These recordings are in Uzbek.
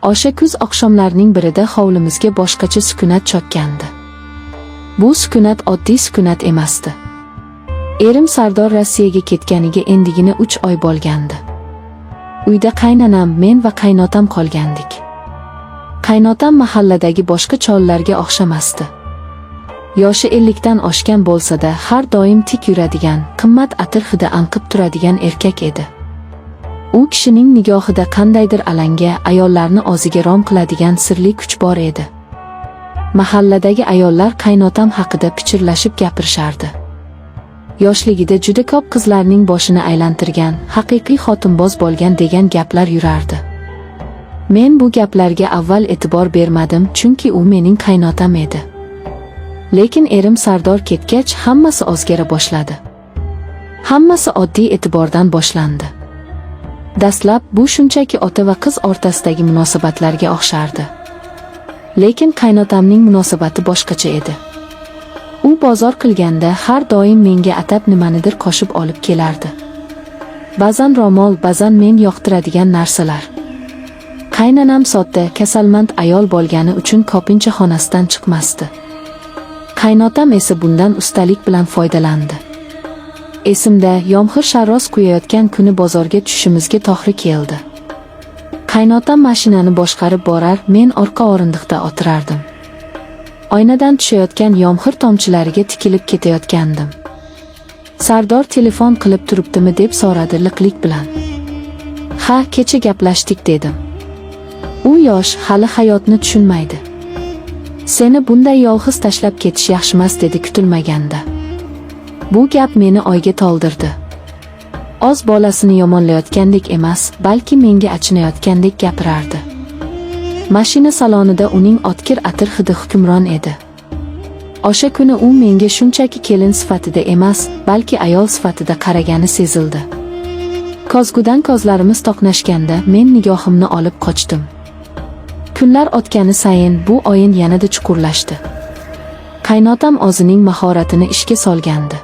O'sha kuz oqshomlarining birida hovlimizga boshqacha sukunat cho'kkandi. Bu sukunat oddiy sukunat emasdi. Erim Sardor Rossiyaga ketganiga endigina 3 oy bo'lgandi. Uyda qaynonam, men va qaynotam qolgandik. Qaynotam mahalladagi boshqa chollarga o'xshamasdi. Yoshi 50 dan oshgan bo'lsa-da, har doim tik yuradigan, qimmat atir hidi anqib turadigan erkak edi. U kishining nigohida qandaydir alanga, ayollarni o'ziga rom qiladigan sirli kuch bor edi. Mahalladagi ayollar qaynotam haqida pichirlashib gapirishardi. Yoshligida juda ko'p qizlarning boshini aylantirgan, haqiqiy xotinboz bo'lgan degan gaplar yurardi. Men bu gaplarga avval e'tibor bermadim, chunki u mening qaynotam edi. Lekin erim Sardor ketgach, hammasi o'zgara boshladi. Hammasi oddiy e'tibordan boshlandi. Dastlab bu shunchaki ota va qiz o'rtasidagi munosabatlarga o'xshardi. Lekin qaynotamning munosabati boshqacha edi. U bozor qilganda har doim menga atab nimanidir qo'shib olib kelardi. Ba'zan ro'mol, ba'zan men yoqtiradigan narsalar. Qaynonam sodda, kasalmand ayol bo'lgani uchun ko'pincha xonasidan chiqmasdi. Qaynotam esa bundan ustalik bilan foydalandi. Esimda, yomg'ir sharros quyayotgan kuni bozorga tushishimizga to'g'ri keldi. Qaynotam mashinani boshqarib borar, men orqa o'rindiqda o'tirardim. Oynadan tushayotgan yomg'ir tomchilariga tikilib ketayotgandim. Sardor telefon qilib turibdimi deb so'radi liqlik bilan. Ha, kecha gaplashdik dedim. U yosh, hali hayotni tushunmaydi. Seni bunday yolg'iz tashlab ketish yaxshimas dedi kutilmaganda. Bu gap meni oyga toldirdi. Oz bolasini yomonlayotgandek emas, balki menga achinayotgandek gapirardi. Mashina salonida uning o'tkir atir hidi hukmron edi. O'sha kuni u menga shunchaki kelin sifatida emas, balki ayol sifatida qaragani sezildi. Ko'zgudan ko'zlarimiz to'qnashganda men nigohimni olib qochdim. Kunlar o'tgani sayin bu o'yin yanada chuqurlashdi. Qaynotam o'zining mahoratini ishga solgandi.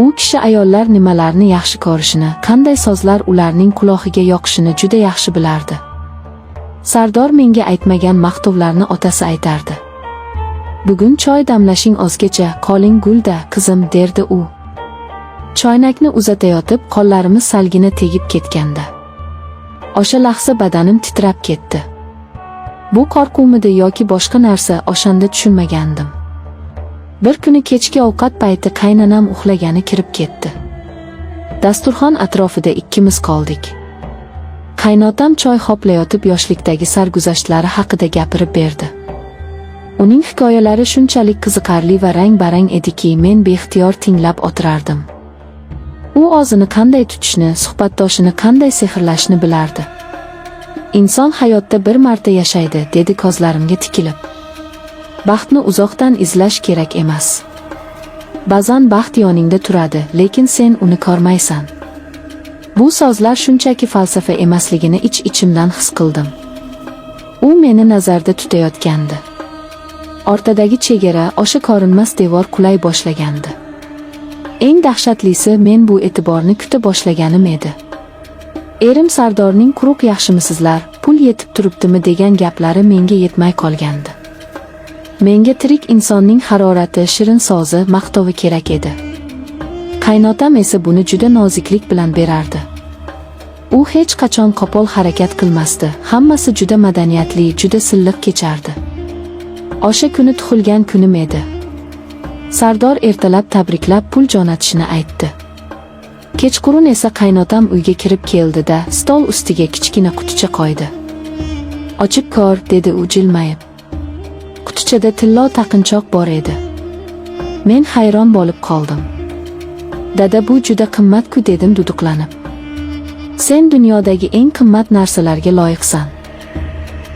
U kishi ayollar nimalarni yaxshi ko'rishini, qanday so'zlar ularning quloqiga yoqishini juda yaxshi bilardi. Sardor menga aytmagan maqtovlarni otasi aytardi. Bugun choy damlashing o'zgacha, qoling gulda, qizim, derdi u. Choynakni uzatayotib, qo'llarimiz salgina tegib ketganda. O'sha lahza badanim titrab ketdi. Bu qo'rquvmidi yoki boshqa narsa, o'shanda tushunmagandim. Bir kuni kechki ovqat payti qaynonam uxlagani kirib ketdi. Dasturxon atrofida ikkimiz qoldik. Qaynotam choy hoplayotib yoshlikdagi sarguzashtlari haqida gapirib berdi. Uning hikoyalari shunchalik qiziqarli va rang-barang ediki, men beixtiyor tinglab o'tirardim. U o'zini qanday tutishni, suhbatdoshini qanday sehrlashni bilardi. Inson hayotda bir marta yashaydi, dedi ko'zlarimga tikilib. Baxtni uzoqdan izlash kerak emas. Ba'zan baxt yoningda turadi, lekin sen uni ko'rmaysan. Bu so'zlar shunchaki falsafa emasligini ich-ichimdan his qildim. U meni nazarda tutayotgandi. Ortadagi chegara, o'sha ko'rinmas devor qulay boshlagandi. Eng dahshatlisi, men bu e'tiborni kuta boshlaganim edi. Erim Sardorning quruq yaxshimisizlar, pul yetib turibdimi degan gaplari menga yetmay qolgandi. Menga tirik insonning harorati, shirin so'zi, maqtovi kerak edi. Qaynotam esa buni juda noziklik bilan berardi. U hech qachon qo'pol harakat qilmasdi, hammasi juda madaniyatli, juda silliq kechardi. O'sha kuni tug'ilgan kunim edi. Sardor ertalab tabriklab pul jo'natishini aytdi. Kechqurun esa qaynotam uyga kirib keldi-da, stol ustiga kichkina quticha qo'ydi. "Ochib ko'r", dedi u jilmayib. Qutichada tillo taqinchoq bor edi. Men hayron bo'lib qoldim. "Dada, bu juda qimmat-ku", dedim duduqlanib. "Sen dunyodagi eng qimmat narsalarga loyiqsan."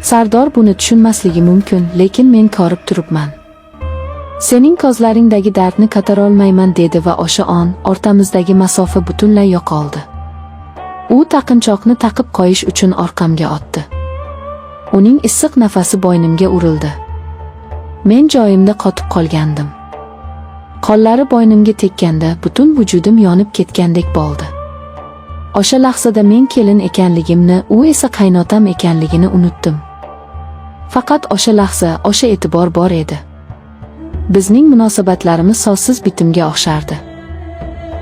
Sardor buni tushunmasligi mumkin, lekin men ko'rib turibman. "Sening ko'zlaringdagi dardni ko'tarolmayman", dedi va o'sha on o'rtamizdagi masofa butunlay yo'qoldi. U taqinchoqni taqib qo'yish uchun orqamga otdi. Uning issiq nafasi bo'ynimga urildi. Men joyimda qotib qolgandim. Qo'llari bo'ynimga tekkanda butun vujudim yonib ketgandek bo'ldi. O'sha lahzada men kelin ekanligimni, u esa qaynotam ekanligini unutdim. Faqat o'sha lahza, o'sha e'tibor bor edi. Bizning munosabatlarimiz so'zsiz bitimga o'xshardi.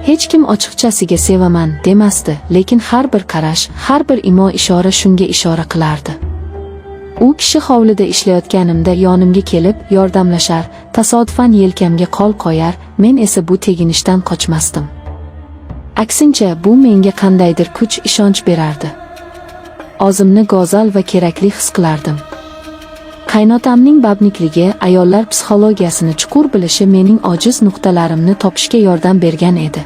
Hech kim ochiqchasiga sevaman demasdi, lekin har bir qarash, har bir imo-ishora shunga ishora qilardi. U kishi hovlida ishlayotganimda yonimga kelib, yordamlashar, tasodifan yelkamga qo'l qo'yar, men esa bu teginishdan qochmasdim. Aksincha, bu menga qandaydir kuch, ishonch berardi. O'zimni go'zal va kerakli his qilardim. Qaynotamning babnikligi, ayollar psixologiyasini chuqur bilishi mening ojiz nuqtalarimni topishga yordam bergan edi.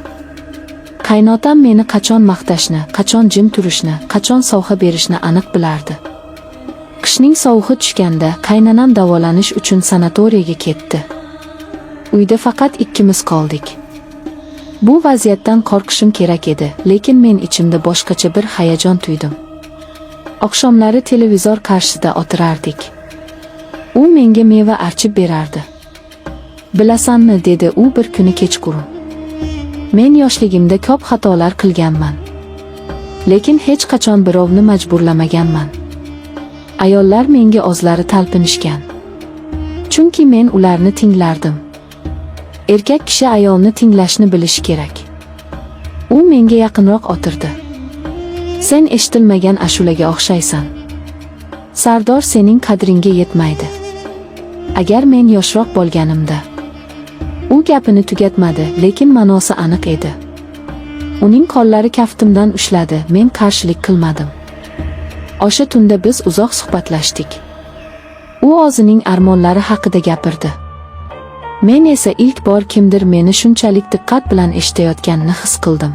Qaynotam meni qachon maqtashni, qachon jim turishni, qachon sovg'a berishni aniq bilardi. Qishning sovug'i tushganda qaynanam davolanish uchun sanatoriyaga ketdi. Uyda faqat ikkimiz qoldik. Bu vaziyatdan qo'rqishim kerak edi, lekin men ichimda boshqacha bir hayajon tuydim. Oqshomlari televizor qarshisida o'tirardik. U menga meva archib berardi. Bilasanmi, dedi u bir kuni kechqurun. Men yoshligimda ko'p xatolar qilganman. Lekin hech qachon birovni majburlamaganman. Ayollar menga o'zlari talpinishgan. Chunki men ularni tinglardim. Erkak kishi ayolni tinglashni bilishi kerak. U menga yaqinroq o'tirdi. Sen eshitilmagan ashulaga o'xshaysan. Sardor sening qadringga yetmaydi. Agar men yoshroq bo'lganimda. U gapini tugatmadi, lekin ma'nosi aniq edi. Uning qo'llari kaftimdan ushladi, men qarshilik qilmadim. O'sha tunda biz uzoq suhbatlashdik. U o'zining armonlari haqida gapirdi. Men esa ilk bor kimdir meni shunchalik diqqat bilan eshitayotganini his qildim.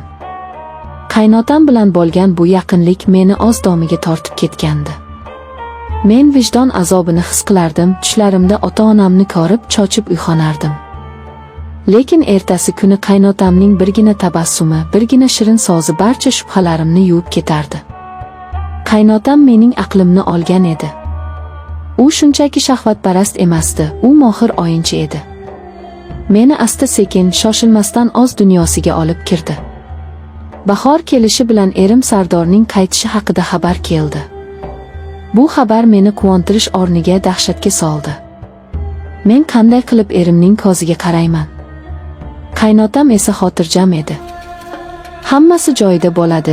Qaynotam bilan bo'lgan bu yaqinlik meni o'z domiga tortib ketgandi. Men vijdon azobini his qilardim, tushlarimda ota-onamni ko'rib cho'chib uyg'onardim. Lekin ertasi kuni qaynotamning birgina tabassumi, birgina shirin so'zi barcha shubhalarimni yuvib ketardi. Qaynotam mening aqlimni olgan edi. U shunchaki shahvatparast emasdi, u mohir o'yinchi edi. Meni asta-sekin, shoshilmasdan o'z dunyosiga olib kirdi. Bahor kelishi bilan erim Sardorning qaytishi haqida xabar keldi. Bu xabar meni quvontirish o'rniga dahshatga soldi. Men qanday qilib erimning ko'ziga qarayman? Qaynotam esa xotirjam edi. Hammasi joyida bo'ladi.